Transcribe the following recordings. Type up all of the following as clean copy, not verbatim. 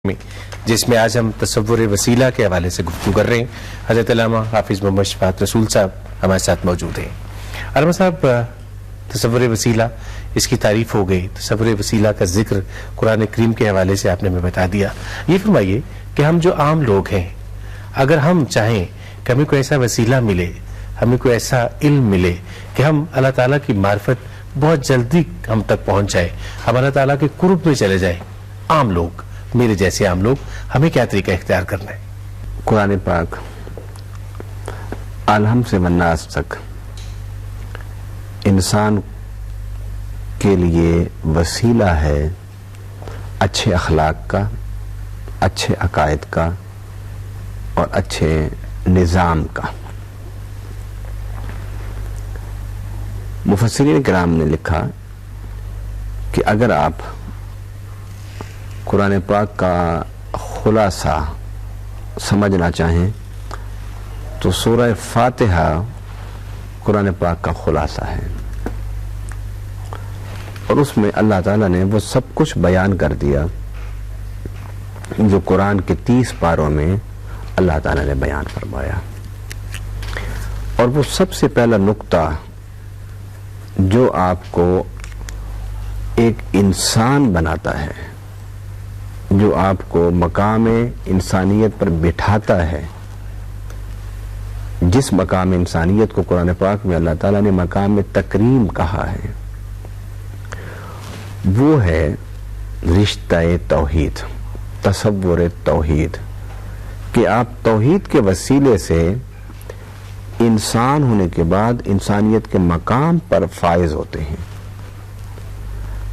میں جس میں آج ہم تصور وسیلہ کے حوالے سے گفتگو کر رہے ہیں. حضرت علامہ حافظ محمد شفاعت رسول صاحب ہمارے ساتھ موجود ہیں. علامہ صاحب، تصور وسیلہ اس کی تعریف ہو گئی، تصور وسیلہ کا ذکر قرآن کریم کے حوالے سے آپ نے ہمیں بتا دیا. یہ فرمائیے کہ ہم جو عام لوگ ہیں، اگر ہم چاہیں کہ ہمیں کوئی ایسا وسیلہ ملے، ہمیں کوئی ایسا علم ملے کہ ہم اللہ تعالیٰ کی معرفت بہت جلدی ہم تک پہنچ جائے، ہم اللہ تعالیٰ کے قرب میں چلے جائیں، عام لوگ، میرے جیسے عام لوگ، ہمیں کیا طریقہ اختیار کرنا ہے؟ قرآن پاک الحم سے والناس تک انسان کے لیے وسیلہ ہے اچھے اخلاق کا، اچھے عقائد کا اور اچھے نظام کا. مفسرین کرام نے لکھا کہ اگر آپ قرآن پاک کا خلاصہ سمجھنا چاہیں تو سورہ فاتحہ قرآن پاک کا خلاصہ ہے، اور اس میں اللہ تعالیٰ نے وہ سب کچھ بیان کر دیا جو قرآن کے 30 پاروں میں اللہ تعالیٰ نے بیان فرمایا. اور وہ سب سے پہلا نقطہ جو آپ کو ایک انسان بناتا ہے، جو آپ کو مقام انسانیت پر بٹھاتا ہے، جس مقام انسانیت کو قرآن پاک میں اللہ تعالیٰ نے مقام تکریم کہا ہے، وہ ہے رشتہ توحید، تصور توحید، کہ آپ توحید کے وسیلے سے انسان ہونے کے بعد انسانیت کے مقام پر فائز ہوتے ہیں.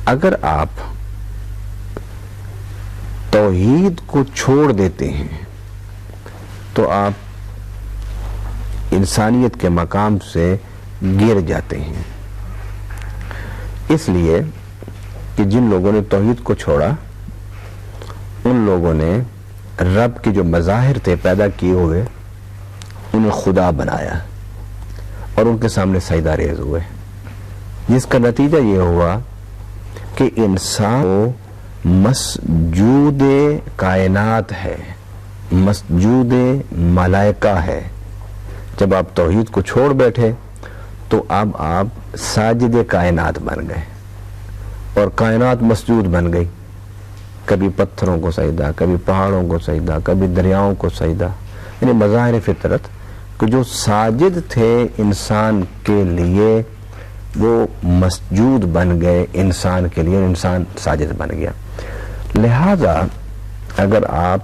اگر آپ توحید کو چھوڑ دیتے ہیں تو آپ انسانیت کے مقام سے گر جاتے ہیں. اس لیے کہ جن لوگوں نے توحید کو چھوڑا، ان لوگوں نے رب کے جو مظاہر تھے پیدا کیے ہوئے، انہیں خدا بنایا اور ان کے سامنے سجدہ ریز ہوئے، جس کا نتیجہ یہ ہوا کہ انسان مسجود کائنات ہے، مسجود ملائکہ ہے. جب آپ توحید کو چھوڑ بیٹھے تو اب آپ ساجد کائنات بن گئے اور کائنات مسجود بن گئی. کبھی پتھروں کو سجدہ، کبھی پہاڑوں کو سجدہ، کبھی دریاؤں کو سجدہ. یعنی مظاہر فطرت کہ جو ساجد تھے انسان کے لیے، وہ مسجود بن گئے انسان کے لیے، انسان ساجد بن گیا. لہذا اگر آپ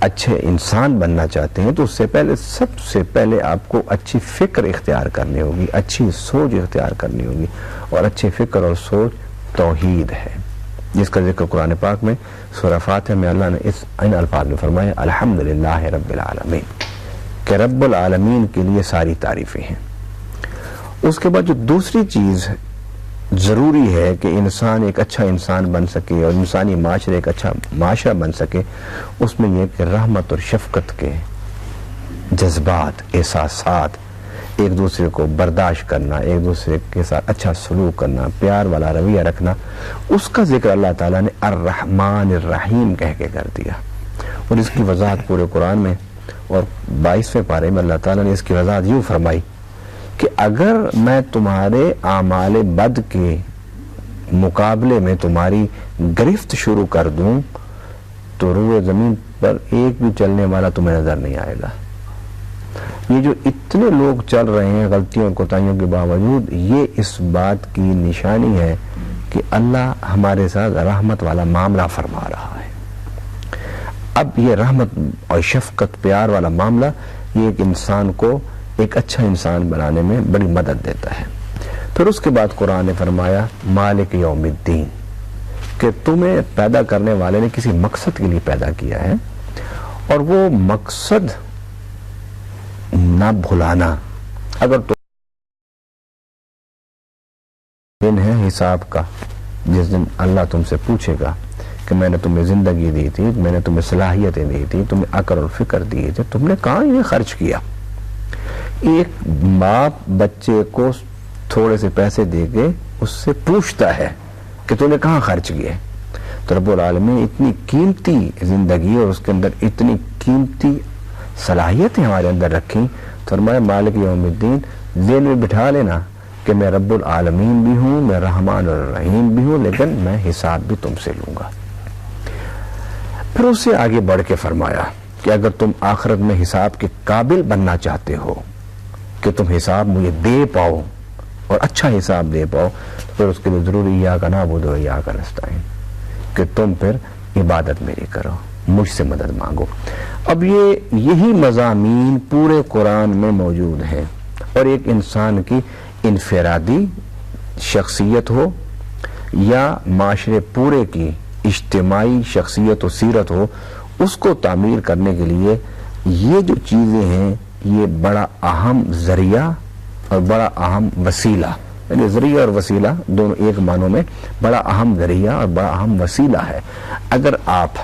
اچھے انسان بننا چاہتے ہیں تو اس سے پہلے، سب سے پہلے آپ کو اچھی فکر اختیار کرنی ہوگی، اچھی سوچ اختیار کرنی ہوگی، اور اچھی فکر اور سوچ توحید ہے، جس کا ذکر قرآن پاک میں سورہ فاتحہ میں اللہ نے ان الفاظ میں فرمایا: الحمدللہ رب العالمین، کہ رب العالمین کے لیے ساری تعریفیں ہیں. اس کے بعد جو دوسری چیز ضروری ہے کہ انسان ایک اچھا انسان بن سکے اور انسانی معاشرے ایک اچھا معاشرہ بن سکے، اس میں یہ کہ رحمت اور شفقت کے جذبات، احساسات، ایک دوسرے کو برداشت کرنا، ایک دوسرے کے ساتھ اچھا سلوک کرنا، پیار والا رویہ رکھنا، اس کا ذکر اللہ تعالیٰ نے الرحمن الرحیم کہہ کے کر دیا. اور اس کی وضاحت پورے قرآن میں اور 22ویں پارے میں اللہ تعالیٰ نے اس کی وضاحت یوں فرمائی کہ اگر میں تمہارے اعمال بد کے مقابلے میں تمہاری گرفت شروع کر دوں تو روئے زمین پر ایک بھی چلنے والا تمہیں نظر نہیں آئے گا. یہ جو اتنے لوگ چل رہے ہیں غلطیوں کوتاہیوں کے باوجود، یہ اس بات کی نشانی ہے کہ اللہ ہمارے ساتھ رحمت والا معاملہ فرما رہا ہے. اب یہ رحمت اور شفقت، پیار والا معاملہ، یہ ایک انسان کو ایک اچھا انسان بنانے میں بڑی مدد دیتا ہے. پھر اس کے بعد قرآن نے فرمایا مالک یوم الدین، کہ تمہیں پیدا کرنے والے نے کسی مقصد کے لیے پیدا کیا ہے، اور وہ مقصد نہ بھلانا. اگر تو دن ہے حساب کا، جس دن اللہ تم سے پوچھے گا کہ میں نے تمہیں زندگی دی تھی، میں نے تمہیں صلاحیتیں دی تھی، تمہیں عقل اور فکر دی تھی، تم نے کہاں یہ خرچ کیا. ایک باپ بچے کو تھوڑے سے پیسے دے کے اس سے پوچھتا ہے کہ تو نے کہاں خرچ کیے. تو رب العالمین اتنی قیمتی زندگی اور اس کے اندر اتنی قیمتی صلاحیتیں ہمارے اندر رکھی، تو فرمایا مالک یوم الدین ذہن میں بٹھا لینا کہ میں رب العالمین بھی ہوں، میں رحمان اور رحیم بھی ہوں، لیکن میں حساب بھی تم سے لوں گا۔ پھر اس سے آگے بڑھ کے فرمایا کہ اگر تم آخرت میں حساب کے قابل بننا چاہتے ہو کہ تم حساب مجھے دے پاؤ اور اچھا حساب دے پاؤ، تو پھر اس کے لیے ضروری ایاک نعبد و ایاک نستعین کہ تم پھر عبادت میری کرو، مجھ سے مدد مانگو۔ اب یہی مضامین پورے قرآن میں موجود ہیں، اور ایک انسان کی انفرادی شخصیت ہو یا معاشرے پورے کی اجتماعی شخصیت و سیرت ہو، اس کو تعمیر کرنے کے لیے یہ جو چیزیں ہیں یہ بڑا اہم ذریعہ اور بڑا اہم وسیلہ، یعنی ذریعہ اور وسیلہ دونوں ایک معنوں میں بڑا اہم ذریعہ اور بڑا اہم وسیلہ ہے۔ اگر آپ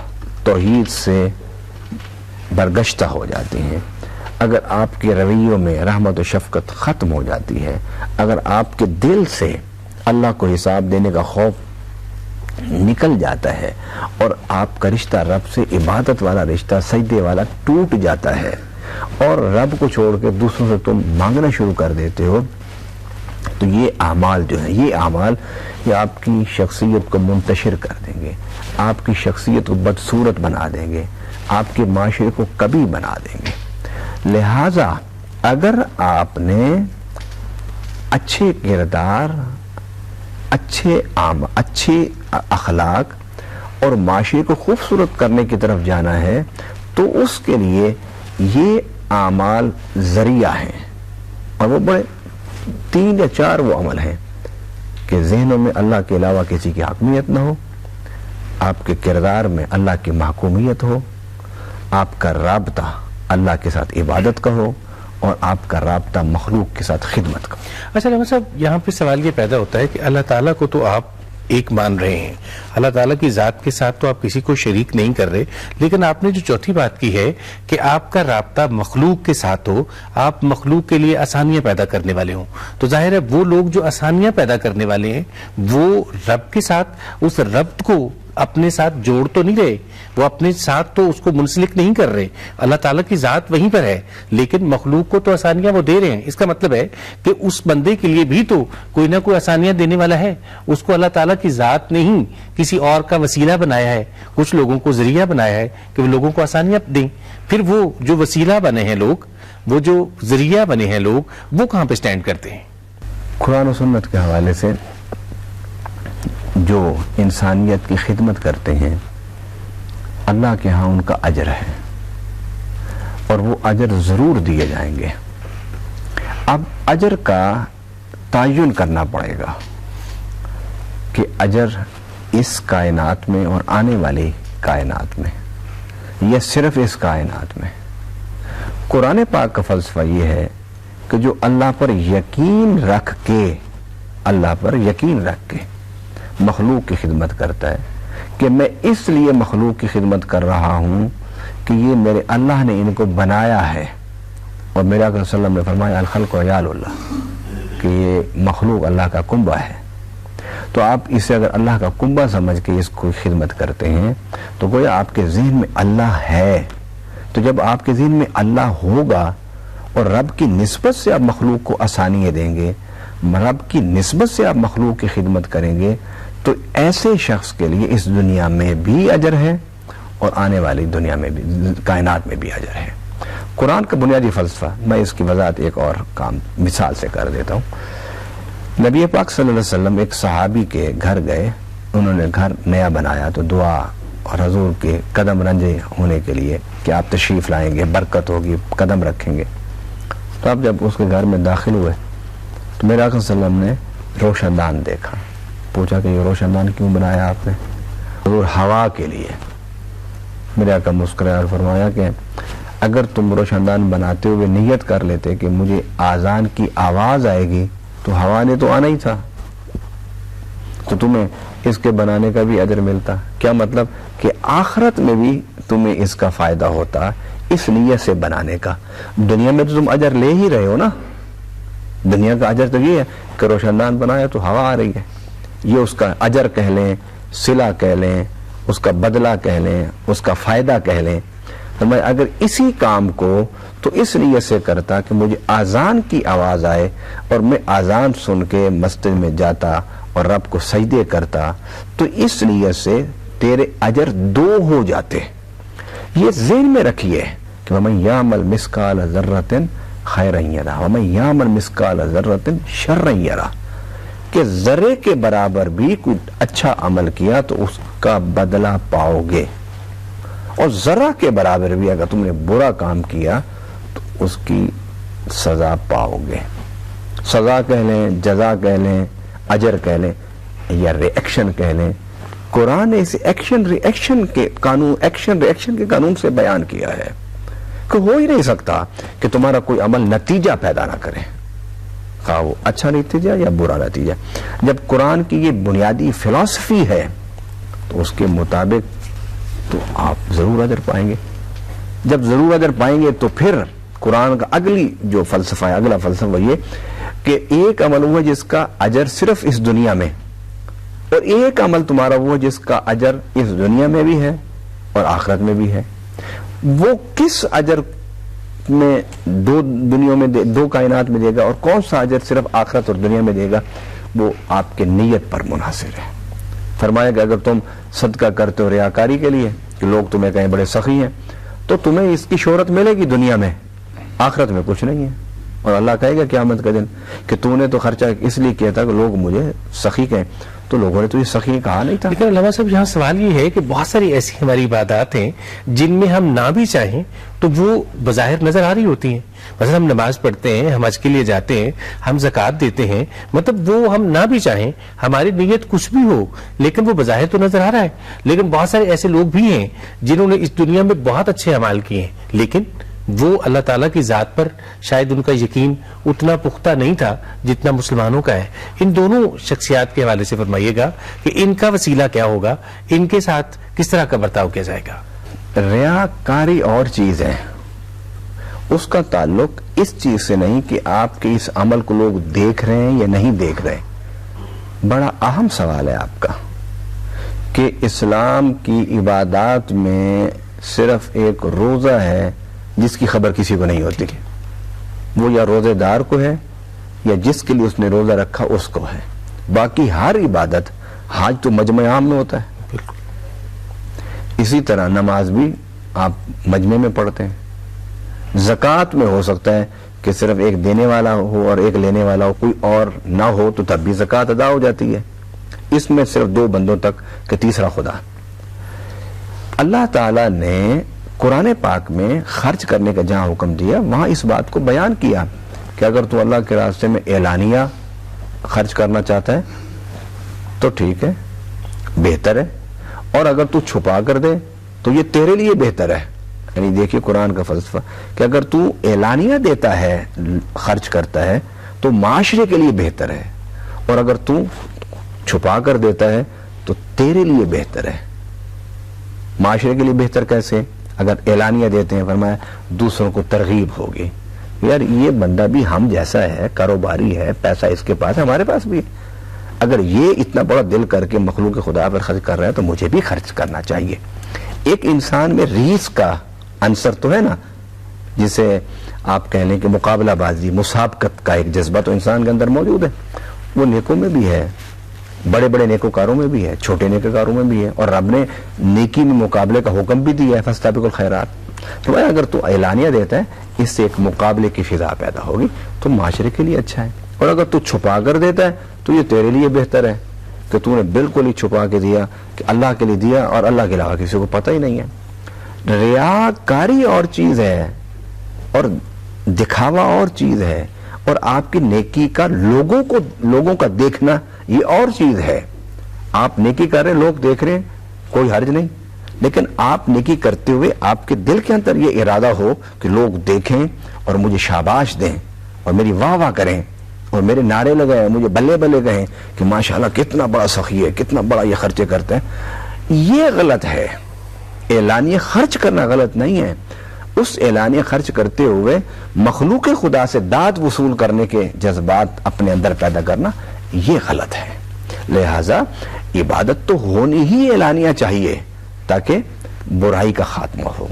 توحید سے برگشتہ ہو جاتے ہیں، اگر آپ کے رویوں میں رحمت و شفقت ختم ہو جاتی ہے، اگر آپ کے دل سے اللہ کو حساب دینے کا خوف نکل جاتا ہے اور آپ کا رشتہ رب سے عبادت والا رشتہ سجدے والا ٹوٹ جاتا ہے اور رب کو چھوڑ کے دوسروں سے تم مانگنا شروع کر دیتے ہو، تو یہ اعمال جو ہیں، یہ اعمال یہ آپ کی شخصیت کو منتشر کر دیں گے، آپ کی شخصیت کو بدصورت بنا دیں گے، آپ کے معاشرے کو کبھی بنا دیں گے۔ لہذا اگر آپ نے اچھے کردار، اچھے اخلاق اور معاشرے کو خوبصورت کرنے کی طرف جانا ہے، تو اس کے لیے یہ اعمال ذریعہ ہیں، اور وہ بڑے 3 یا 4 وہ عمل ہیں کہ ذہنوں میں اللہ کے علاوہ کسی کی حاکمیت نہ ہو، آپ کے کردار میں اللہ کی محکومیت ہو، آپ کا رابطہ اللہ کے ساتھ عبادت کا ہو، اور آپ کا رابطہ مخلوق کے ساتھ خدمت کا۔ اچھا رحمت صاحب، یہاں پہ سوال یہ پیدا ہوتا ہے کہ اللہ تعالیٰ کو تو آپ ایک مان رہے ہیں، اللہ تعالیٰ کی ذات کے ساتھ تو آپ کسی کو شریک نہیں کر رہے، لیکن آپ نے جو چوتھی بات کی ہے کہ آپ کا رابطہ مخلوق کے ساتھ ہو، آپ مخلوق کے لیے آسانیاں پیدا کرنے والے ہوں، تو ظاہر ہے وہ لوگ جو آسانیاں پیدا کرنے والے ہیں وہ رب کے ساتھ اس ربط کو اپنے ساتھ جوڑ تو نہیں رہے، وہ اپنے ساتھ تو اس کو منسلک نہیں کر رہے، اللہ تعالیٰ کی ذات وہیں پر ہے، لیکن مخلوق کو تو آسانیاں وہ دے رہے ہیں۔ اس کا مطلب ہے کہ اس بندے کے لیے بھی تو کوئی نہ کوئی آسانیاں دینے والا ہے، اس کو اللہ تعالیٰ کی ذات نے ہی کسی اور کا وسیلہ بنایا ہے، کچھ لوگوں کو ذریعہ بنایا ہے کہ وہ لوگوں کو آسانیاں دیں۔ پھر وہ جو وسیلہ بنے ہیں لوگ، وہ جو ذریعہ بنے ہیں لوگ، وہ کہاں پہ سٹینڈ کرتے ہیں؟ قرآن و سنت کے حوالے سے جو انسانیت کی خدمت کرتے ہیں، اللہ کے ہاں ان کا اجر ہے، اور وہ اجر ضرور دیے جائیں گے۔ اب اجر کا تعین کرنا پڑے گا کہ اجر اس کائنات میں اور آنے والی کائنات میں، یا صرف اس کائنات میں۔ قرآن پاک کا فلسفہ یہ ہے کہ جو اللہ پر یقین رکھ کے مخلوق کی خدمت کرتا ہے کہ میں اس لیے مخلوق کی خدمت کر رہا ہوں کہ یہ میرے اللہ نے ان کو بنایا ہے، اور میرے آقا صلی اللہ علیہ وسلم نے فرمایا الخلق عیال اللہ، کہ یہ مخلوق اللہ کا کنبہ ہے، تو آپ اسے اگر اللہ کا کنبہ سمجھ کے اس کو خدمت کرتے ہیں تو گویا آپ کے ذہن میں اللہ ہے۔ تو جب آپ کے ذہن میں اللہ ہوگا اور رب کی نسبت سے آپ مخلوق کو آسانیاں دیں گے، رب کی نسبت سے آپ مخلوق کی خدمت کریں گے، تو ایسے شخص کے لیے اس دنیا میں بھی اجر ہے اور آنے والی دنیا میں بھی، کائنات میں بھی اجر ہے۔ قرآن کا بنیادی فلسفہ، میں اس کی وضاحت ایک اور مثال سے کر دیتا ہوں۔ نبی پاک صلی اللہ علیہ وسلم ایک صحابی کے گھر گئے، انہوں نے گھر نیا بنایا، تو دعا اور حضور کے قدم رنجے ہونے کے لیے کہ آپ تشریف لائیں گے، برکت ہوگی، قدم رکھیں گے۔ تو آپ جب اس کے گھر میں داخل ہوئے تو میرے آقا صلی اللہ علیہ وسلم نے روشن دان دیکھا، پوچھا کہ یہ روشن دان کیوں بنایا آپ نے؟ حضور ہوا کے لیے۔ میرے آقا مسکرایا اور فرمایا کہ اگر تم روشن دان بناتے ہوئے نیت کر لیتے کہ مجھے آذان کی آواز آئے گی تو ہوا نے تو آنا ہی تھا، تو تمہیں اس کے بنانے کا بھی اجر ملتا۔ کیا مطلب کہ آخرت میں بھی تمہیں اس کا فائدہ ہوتا اس نیت سے بنانے کا۔ دنیا میں تو تم اجر لے ہی رہے ہو نا، دنیا کا اجر تو یہ ہے کہ روشن دان بنایا تو ہوا آ رہی ہے، یہ اس کا اجر کہہ لیں، صلہ کہہ لیں، اس کا بدلہ کہہ لیں، اس کا فائدہ کہہ لیں. تو میں اگر اسی کام کو تو اس نیت سے کرتا کہ مجھے آذان کی آواز آئے اور میں آذان سن کے مسجد میں جاتا اور رب کو سجدے کرتا، تو اس نیت سے تیرے اجر 2 ہو جاتے. یہ ذہن میں رکھیے کہ وَمَن يَعْمَلْ مِثْقَالَ ذَرَّةٍ خَيْرًا يَرَهُ وَمَن يَعْمَلْ مِثْقَالَ ذَرَّةٍ شَرًّا يَرَهُ، کہ ذرے کے برابر بھی کوئی اچھا عمل کیا تو اس کا بدلہ پاؤ گے، اور ذرہ کے برابر بھی اگر تم نے برا کام کیا تو اس کی سزا پاؤ گے. سزا کہہ لیں، جزا کہہ لیں، اجر کہہ لیں یا ری ایکشن کہہ لیں. قرآن نے اسے ایکشن ری ایکشن کے قانون سے بیان کیا ہے کہ ہو ہی نہیں سکتا کہ تمہارا کوئی عمل نتیجہ پیدا نہ کرے، خواہ وہ اچھا نتیجہ یا برا نتیجہ. جب قرآن کی یہ بنیادی فلسفی ہے تو اس کے مطابق تو آپ ضرور اجر پائیں گے. جب ضرور اجر پائیں گے تو پھر قرآن کا اگلی جو فلسفہ ہے، اگلا فلسفہ یہ کہ ایک عمل وہ جس کا اجر صرف اس دنیا میں، اور ایک عمل تمہارا وہ جس کا اجر اس دنیا میں بھی ہے اور آخرت میں بھی ہے. وہ کس اجر میں 2 دنیا میں 2 کائنات میں دے گا اور کون سا اجر صرف آخرت اور دنیا میں دے گا، وہ آپ کے نیت پر منحصر ہے. فرمایا کہ اگر تم صدقہ کرتے ہو ریاکاری کے لیے کہ لوگ تمہیں کہیں بڑے سخی ہیں، تو تمہیں اس کی شہرت ملے گی دنیا میں، آخرت میں کچھ نہیں ہے. اور اللہ کہے گا قیامت کا دن کہ تو نے تو خرچہ اس لیے کیا تھا کہ لوگ مجھے سخی کہیں، تو لوگوں نے تو یہ سخی کہا نہیں تھا. لیکن علامہ صاحب یہاں سوال یہ ہے کہ بہت ساری ایسی ہماری عبادات ہیں جن میں ہم نہ بھی چاہیں تو وہ بظاہر نظر آ رہی ہوتی ہیں. مثلا ہم نماز پڑھتے ہیں، ہم حج کے لیے جاتے ہیں، ہم زکوٰۃ دیتے ہیں، مطلب وہ ہم نہ بھی چاہیں، ہماری نیت کچھ بھی ہو لیکن وہ بظاہر تو نظر آ رہا ہے. لیکن بہت سارے ایسے لوگ بھی ہیں جنہوں نے اس دنیا میں بہت اچھے اعمال کیے ہیں لیکن وہ اللہ تعالیٰ کی ذات پر شاید ان کا یقین اتنا پختہ نہیں تھا جتنا مسلمانوں کا ہے. ان دونوں شخصیات کے حوالے سے فرمائیے گا کہ ان کا وسیلہ کیا ہوگا، ان کے ساتھ کس طرح کا برتاؤ کیا جائے گا. ریاکاری اور چیز ہے، اس کا تعلق اس چیز سے نہیں کہ آپ کے اس عمل کو لوگ دیکھ رہے ہیں یا نہیں دیکھ رہے. بڑا اہم سوال ہے آپ کا کہ اسلام کی عبادات میں صرف ایک روزہ ہے جس کی خبر کسی کو نہیں ہوتی، وہ یا روزے دار کو ہے یا جس کے لیے اس نے روزہ رکھا اس کو ہے. باقی ہر عبادت، حج تو مجمع عام میں ہوتا ہے، اسی طرح نماز بھی آپ مجمع میں پڑھتے ہیں. زکوٰۃ میں ہو سکتا ہے کہ صرف ایک دینے والا ہو اور ایک لینے والا ہو، کوئی اور نہ ہو تو تب بھی زکوٰۃ ادا ہو جاتی ہے. اس میں صرف 2 بندوں تک کہ تیسرا خدا. اللہ تعالی نے قرآن پاک میں خرچ کرنے کا جہاں حکم دیا وہاں اس بات کو بیان کیا کہ اگر تو اللہ کے راستے میں اعلانیہ خرچ کرنا چاہتا ہے تو ٹھیک ہے، بہتر ہے، اور اگر تو چھپا کر دے تو یہ تیرے لیے بہتر ہے. یعنی دیکھیے قرآن کا فلسفہ کہ اگر تو اعلانیہ دیتا ہے، خرچ کرتا ہے تو معاشرے کے لیے بہتر ہے، اور اگر تو چھپا کر دیتا ہے تو تیرے لیے بہتر ہے. معاشرے کے لیے بہتر کیسے؟ اگر اعلانیہ دیتے ہیں فرمایا دوسروں کو ترغیب ہوگی، یار یہ بندہ بھی ہم جیسا ہے، کاروباری ہے، پیسہ اس کے پاس ہے، ہمارے پاس بھی ہے، اگر یہ اتنا بڑا دل کر کے مخلوق خدا پر خرچ کر رہا ہے تو مجھے بھی خرچ کرنا چاہیے. ایک انسان میں ریس کا عنصر تو ہے نا، جسے آپ کہہ لیں کہ مقابلہ بازی، مسابقت کا ایک جذبہ تو انسان کے اندر موجود ہے. وہ نیکوں میں بھی ہے، بڑے بڑے نیکوکاروں میں بھی ہے، چھوٹے نیکوکاروں میں بھی ہے، اور رب نے نیکی میں مقابلے کا حکم بھی دیا ہے، فاستبقوا الخیرات. تو اگر تو اعلانیہ دیتا ہے اس سے ایک مقابلے کی فضا پیدا ہوگی تو معاشرے کے لیے اچھا ہے، اور اگر تو چھپا کر دیتا ہے تو یہ تیرے لیے بہتر ہے کہ تو نے بالکل ہی چھپا کے دیا کہ اللہ کے لیے دیا اور اللہ کے علاوہ کسی کو پتہ ہی نہیں ہے. ریاکاری اور چیز ہے اور دکھاوا اور چیز ہے، اور آپ کی نیکی کا لوگوں کا دیکھنا یہ اور چیز ہے. آپ نیکی کر رہے ہیں، لوگ دیکھ رہے ہیں، کوئی حرج نہیں، لیکن آپ نیکی کرتے ہوئے آپ کے دل کے اندر یہ ارادہ ہو کہ لوگ دیکھیں اور مجھے شاباش دیں اور میری واہ واہ کریں اور میرے نعرے لگائیں، مجھے بلے بلے کہیں کہ ماشاءاللہ کتنا بڑا سخی ہے، کتنا بڑا یہ خرچے کرتے ہیں. یہ غلط ہے. اعلانیہ خرچ کرنا غلط نہیں ہے، اس اعلانیہ خرچ کرتے ہوئے مخلوق خدا سے داد وصول کرنے کے جذبات اپنے اندر پیدا کرنا یہ غلط ہے. لہذا عبادت تو ہونی ہی اعلانیہ چاہیے، تاکہ برائی کا خاتمہ ہو،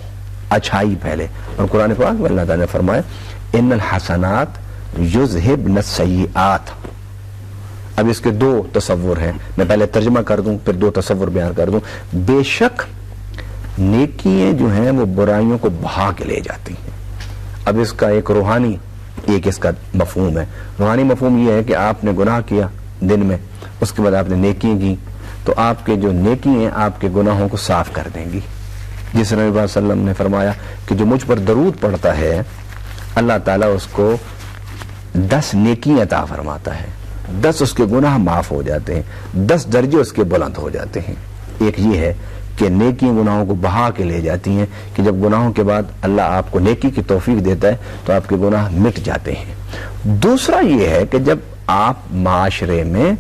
اچھائی پھیلے. اور قرآن پاک میں اللہ تعالیٰ نے فرمایا ان الحسنات یذہبن السیئات. اب اس کے دو تصور ہیں، میں پہلے ترجمہ کر دوں پھر دو تصور بیان کر دوں. بے شک نیکیاں جو ہیں وہ برائیوں کو بہا کے لے جاتی ہیں. اب اس کا ایک روحانی ایک اس کا مفہوم ہے. روحانی مفہوم یہ ہے کہ آپ نے گناہ کیا دن میں، اس کے بعد آپ نے نیکیاں کی، تو آپ کے جو نیکی ہیں آپ کے گناہوں کو صاف کر دیں گی. جس نبی صلی اللہ علیہ وسلم نے فرمایا کہ جو مجھ پر درود پڑھتا ہے اللہ تعالیٰ اس کو 10 نیکی عطا فرماتا ہے، 10 اس کے گناہ معاف ہو جاتے ہیں، 10 درجے اس کے بلند ہو جاتے ہیں. ایک یہ ہے کہ نیکی گناہوں کو بہا کے لے جاتی ہیں کہ جب گناہوں کے بعد اللہ آپ کو نیکی کی توفیق دیتا ہے تو آپ کے گناہ مٹ جاتے ہیں. دوسرا یہ ہے کہ جب آپ معاشرے میں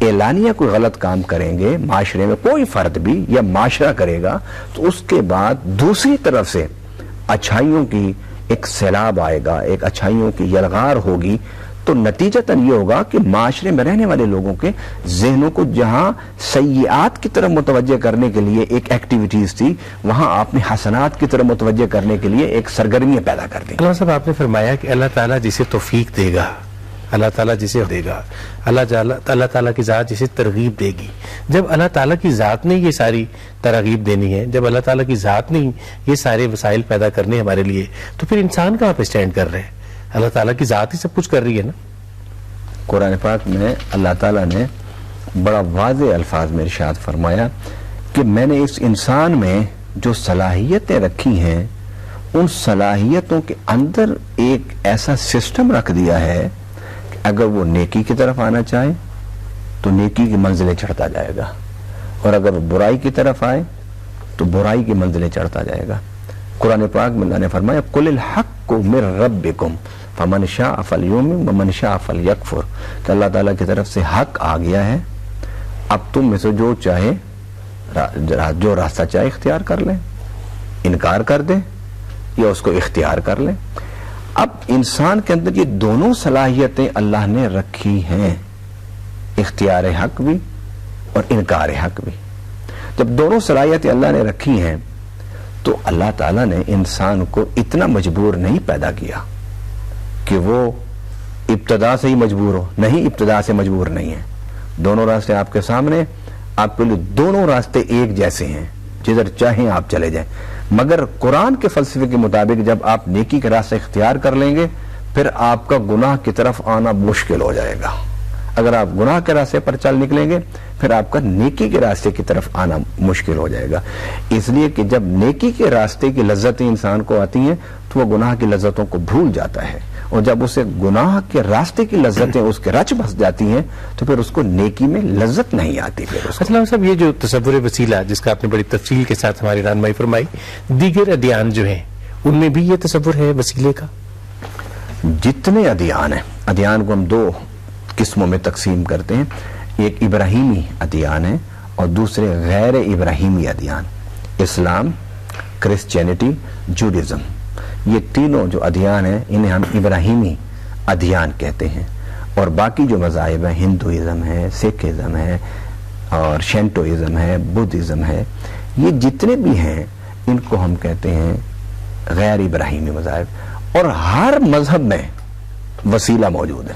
اعلانیہ کوئی غلط کام کریں گے، معاشرے میں کوئی فرد بھی یا معاشرہ کرے گا، تو اس کے بعد دوسری طرف سے اچھائیوں کی ایک سیلاب آئے گا، ایک اچھائیوں کی یلغار ہوگی، تو نتیجتاً یہ ہوگا کہ معاشرے میں رہنے والے لوگوں کے ذہنوں کو جہاں سیئات کی طرف متوجہ کرنے کے لیے ایک ایکٹیویٹیز تھی، وہاں آپ نے حسنات کی طرف متوجہ کرنے کے لیے ایک سرگرمیاں پیدا کر دیں. اللہ صاحب آپ نے فرمایا کہ اللہ تعالیٰ جسے توفیق دے گا، اللہ تعالیٰ جسے دے گا، اللہ تعالیٰ کی ذات جسے ترغیب دے گی. جب اللہ تعالیٰ کی ذات نے یہ ساری ترغیب دینی ہے، جب اللہ تعالیٰ کی ذات نے یہ سارے وسائل پیدا کرنے ہمارے لیے، تو پھر انسان کہاں پہ سٹینڈ کر رہے ہیں؟ اللہ تعالیٰ کی ذات ہی سب کچھ کر رہی ہے نا. قرآن پاک میں اللہ تعالیٰ نے بڑا واضح الفاظ میں ارشاد فرمایا کہ میں نے اس انسان میں جو صلاحیتیں رکھی ہیں ان صلاحیتوں کے اندر ایک ایسا سسٹم رکھ دیا ہے کہ اگر وہ نیکی کی طرف آنا چاہے تو نیکی کی منزلیں چڑھتا جائے گا، اور اگر برائی کی طرف آئے تو برائی کی منزلیں چڑھتا جائے گا. قرآن پاک میں اللہ نے فرمایا قل الحق من ربکم فمن شاء فلیؤمن ومن شاء فلیکفر، کہ اللہ تعالیٰ کی طرف سے حق آ گیا ہے، اب تم میں سے جو چاہے جو راستہ چاہے اختیار کر لیں، انکار کر دیں یا اس کو اختیار کر لیں. اب انسان کے اندر یہ دونوں صلاحیتیں اللہ نے رکھی ہیں، اختیار حق بھی اور انکار حق بھی. جب دونوں صلاحیتیں اللہ نے رکھی ہیں تو اللہ تعالیٰ نے انسان کو اتنا مجبور نہیں پیدا کیا کہ وہ ابتدا سے ہی مجبور ہو. نہیں، ابتدا سے مجبور نہیں ہے. دونوں راستے آپ کے سامنے، آپ کے لیے دونوں راستے ایک جیسے ہیں، جدھر چاہیں آپ چلے جائیں. مگر قرآن کے فلسفے کے مطابق جب آپ نیکی کا راستہ اختیار کر لیں گے پھر آپ کا گناہ کی طرف آنا مشکل ہو جائے گا. اگر آپ گناہ کے راستے پر چل نکلیں گے پھر آپ کا نیکی کے راستے کی طرف آنا مشکل ہو جائے گا. اس لیے کہ جب نیکی کے راستے کی لذتیں انسان کو آتی ہیں تو وہ گناہ کی لذتوں کو بھول جاتا ہے، اور جب اسے گناہ کے راستے کی لذتیں اس کے رچ بس جاتی ہیں تو پھر اس کو نیکی میں لذت نہیں آتی. پھر اسلام صاحب یہ جو تصور وسیلہ جس کا آپ نے بڑی تفصیل کے ساتھ ہماری رہنمائی فرمائی، دیگر ادیان جو ہیں ان میں بھی یہ تصور ہے وسیلے کا؟ جتنے ادیان ہیں، ادیان کو ہم دو قسموں میں تقسیم کرتے ہیں. ایک ابراہیمی ادیان ہے اور دوسرے غیر ابراہیمی ادیان. اسلام، کرسچینٹی، جوڈازم، یہ تینوں جو ادیان ہیں انہیں ہم ابراہیمی ادیان کہتے ہیں. اور باقی جو مذاہب ہیں، ہندوازم ہے، سکھزم ہے اور شینٹوازم ہے، بدھزم ہے، یہ جتنے بھی ہیں ان کو ہم کہتے ہیں غیر ابراہیمی مذاہب. اور ہر مذہب میں وسیلہ موجود ہے.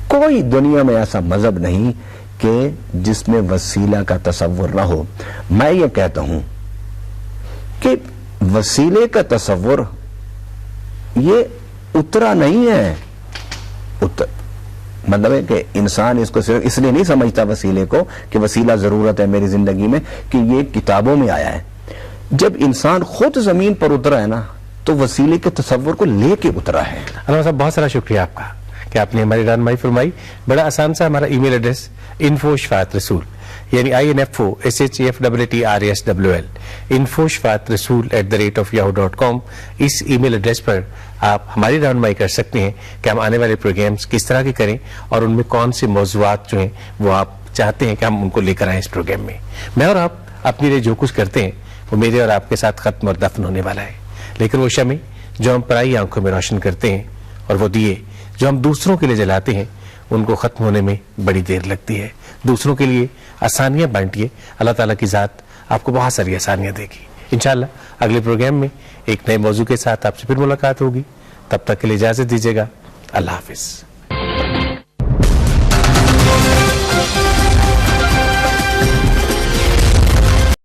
کوئی دنیا میں ایسا مذہب نہیں کہ جس میں وسیلہ کا تصور نہ ہو. میں یہ کہتا ہوں کہ وسیلے کا تصور یہ اترا نہیں ہے. مطلب ہے کہ انسان اس کو صرف اس لیے نہیں سمجھتا وسیلے کو کہ وسیلہ ضرورت ہے میری زندگی میں کہ یہ کتابوں میں آیا ہے. جب انسان خود زمین پر اترا ہے نا تو وسیلے کے تصور کو لے کے اترا ہے. علامہ صاحب بہت سارا شکریہ آپ کا کہ آپ نے ہماری رہنمائی فرمائی. بڑا آسان سا ہمارا ای میل ایڈریس info@shafaat-rasool یعنی info@shafaat-rasool info@shafaat-rasool@yahoo.com اس ای میل ایڈریس پر آپ ہماری رہنمائی کر سکتے ہیں کہ ہم آنے والے پروگرامز کس طرح کے کریں اور ان میں کون سے موضوعات جو ہیں وہ آپ چاہتے ہیں کہ ہم ان کو لے کر آئیں اس پروگرام میں. میں اور آپ اپنے لیے جو کچھ کرتے ہیں وہ میرے اور آپ کے ساتھ ختم اور دفن ہونے والا ہے، لیکن وہ شمع جو ہم پرائی آنکھوں میں روشن کرتے ہیں اور وہ دیے جو ہم دوسروں کے لیے جلاتے ہیں ان کو ختم ہونے میں بڑی دیر لگتی ہے. دوسروں کے لیے آسانیاں بانٹیے. اللہ تعالیٰ کی ذات آپ کو بہت ساری آسانیاں دے گی. انشاءاللہ اگلے پروگرام میں ایک نئے موضوع کے ساتھ آپ سے پھر ملاقات ہوگی. تب تک کے لیے اجازت دیجیے گا. اللہ حافظ.